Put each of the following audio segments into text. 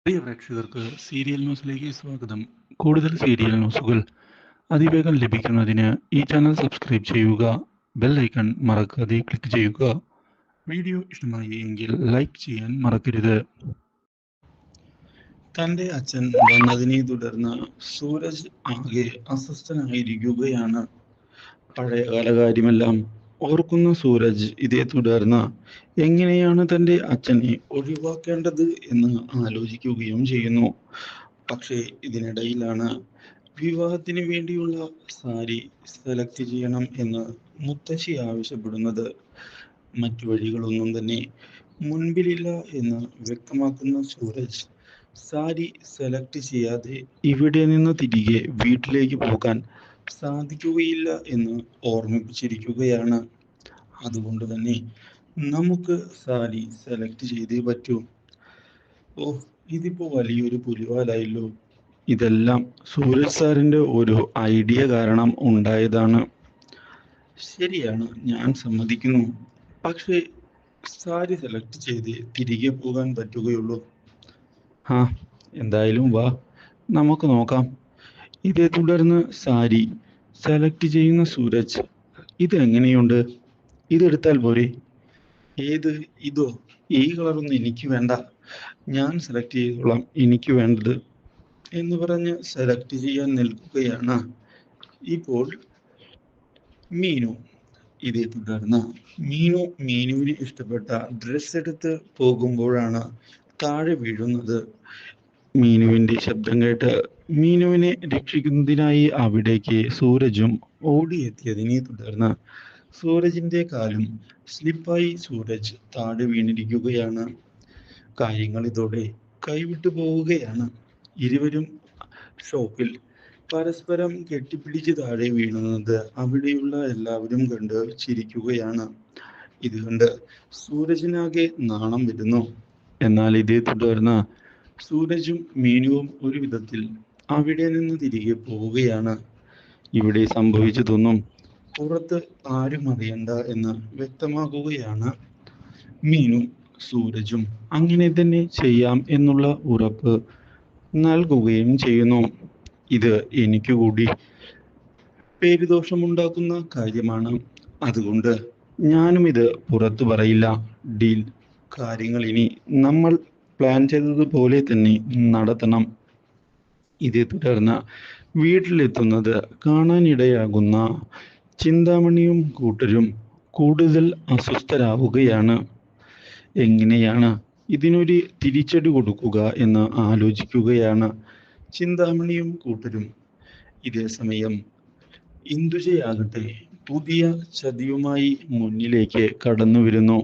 പ്രിയ പ്രേക്ഷകർക്ക് സീരിയൽ ന്യൂസിലേക്ക് സ്വാഗതം. കൂടുതൽ സീരിയൽ ന്യൂസുകൾ അതിവേഗം ലഭിക്കുന്നതിന് ഈ ചാനൽ സബ്സ്ക്രൈബ് ചെയ്യുക. ബെൽ ഐക്കൺ മറക്കാതെ ക്ലിക്ക് ചെയ്യുക. വീഡിയോ ഇഷ്ടമായി എങ്കിൽ ലൈക്ക് ചെയ്യാൻ മറക്കരുത്. തൻ്റെ അച്ഛൻ വന്നതിനെ തുടർന്ന് സൂരജ് ആകെ അസ്വസ്ഥനായിരിക്കുകയാണ്. പഴയകാല കാര്യമെല്ലാം ഓർക്കുന്ന സൂരജ് ഇതേ തുടർന്ന് എങ്ങനെയാണ് തൻ്റെ അച്ഛനെ ഒഴിവാക്കേണ്ടത് എന്ന് ആലോചിക്കുകയും ചെയ്യുന്നു. പക്ഷേ ഇതിനിടയിലാണ് വിവാഹത്തിന് വേണ്ടിയുള്ള സാരി സെലക്ട് ചെയ്യണം എന്ന് മുത്തശ്ശി ആവശ്യപ്പെടുന്നത്. മറ്റു വഴികളൊന്നും തന്നെ മുൻപിലില്ല എന്ന് വ്യക്തമാക്കുന്ന സൂരജ് സാരി സെലക്ട് ചെയ്യാതെ ഇവിടെ നിന്ന് തിരികെ വീട്ടിലേക്ക് പോകാൻ സാധിക്കുകയില്ല എന്ന് ഓർമ്മിപ്പിച്ചിരിക്കുകയാണ്. അതുകൊണ്ട് തന്നെ നമുക്ക് സാരി സെലക്ട് ചെയ്തേ പറ്റൂ. ഓ, ഇതിപ്പോ വലിയൊരു പുലിവാലായല്ലോ. ഇതെല്ലാം സൂരജ് സാറിന്റെ ഒരു ഐഡിയ കാരണം ഉണ്ടായതാണ്. ശരിയാണ്, ഞാൻ സമ്മതിക്കുന്നു. പക്ഷേ സാരി സെലക്ട് ചെയ്ത് തിരികെ പോകാൻ പറ്റുകയുള്ളൂ. ആ, എന്തായാലും വാ, നമുക്ക് നോക്കാം. ഇതേ തുടർന്ന് സാരി സെലക്ട് ചെയ്യുന്ന സൂരജ്, ഇത് എങ്ങനെയുണ്ട്? ഇതെടുത്താൽ പോരെ? ഏത്? ഇതോ? ഈ കളറൊന്നും എനിക്ക് വേണ്ട, ഞാൻ സെലക്ട് ചെയ്തോളാം, എനിക്ക് വേണ്ടത് എന്ന് പറഞ്ഞ് സെലക്ട് ചെയ്യാൻ നിൽക്കുകയാണ് ഇപ്പോൾ മീനു. ഇതേ തുടർന്ന് മീനുവിന് ഇഷ്ടപ്പെട്ട ഡ്രസ് എടുത്ത് പോകുമ്പോഴാണ് താഴെ വീഴുന്നത്. മീനുവിന്റെ ശബ്ദം കേട്ട് മീനുവിനെ രക്ഷിക്കുന്നതിനായി അവിടേക്ക് സൂരജും ഓടിയെത്തിയതിനെ തുടർന്ന് സൂരജിന്റെ കാലും സ്ലിപ്പായി സൂരജ് താഴെ വീണിരിക്കുകയാണ്. കാര്യങ്ങൾ ഇതോടെ കൈവിട്ടു പോവുകയാണ്. ഇരുവരും ഷോപ്പിൽ പരസ്പരം കെട്ടിപ്പിടിച്ച് താഴെ വീണുന്നത് അവിടെയുള്ള എല്ലാവരും കണ്ട് ചിരിക്കുകയാണ്. ഇത് കണ്ട് സൂരജിനാകെ നാണം വരുന്നു. എന്നാൽ ഇതേ തുടർന്ന് സൂരജും മീനുവും ഒരു വിധത്തിൽ അവിടെ നിന്ന് തിരികെ പോവുകയാണ്. ഇവിടെ സംഭവിച്ചതൊന്നും പുറത്ത് ആരും അറിയണ്ട എന്ന് വ്യക്തമാക്കുകയാണ് മീനു. സൂരജും അങ്ങനെ തന്നെ ചെയ്യാം എന്നുള്ള ഉറപ്പ് നൽകുകയും ചെയ്യുന്നു. ഇത് എനിക്ക് കൂടി പേരുദോഷമുണ്ടാക്കുന്ന കാര്യമാണ്, അതുകൊണ്ട് ഞാനും ഇത് പുറത്തു പറയില്ല. ഡീൽ. കാര്യങ്ങൾ ഇനി നമ്മൾ പ്ലാൻ ചെയ്തതുപോലെ തന്നെ നടത്തണം. ഇതേ തുടർന്ന് വീട്ടിലെത്തുന്നത് കാണാനിടയാകുന്ന ചിന്താമണിയും കൂട്ടരും കൂടുതൽ അസ്വസ്ഥരാവുകയാണ്. എങ്ങനെയാണ് ഇതിനൊരു തിരിച്ചടി കൊടുക്കുക എന്ന് ആലോചിക്കുകയാണ് ചിന്താമണിയും കൂട്ടരും. ഇതേ സമയം ഇന്ദുജയാകട്ടെ പുതിയ ചതിയുമായി മുന്നിലേക്ക് കടന്നു വരുന്നു.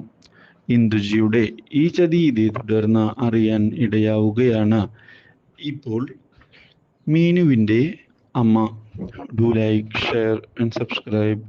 ഇന്ദുജിയുടെ ഈ ചതി ഇതേ തുടർന്ന് അറിയാൻ ഇടയാവുകയാണ് ഇപ്പോൾ മീനുവിൻ്റെ അമ്മ. Do like, share and subscribe.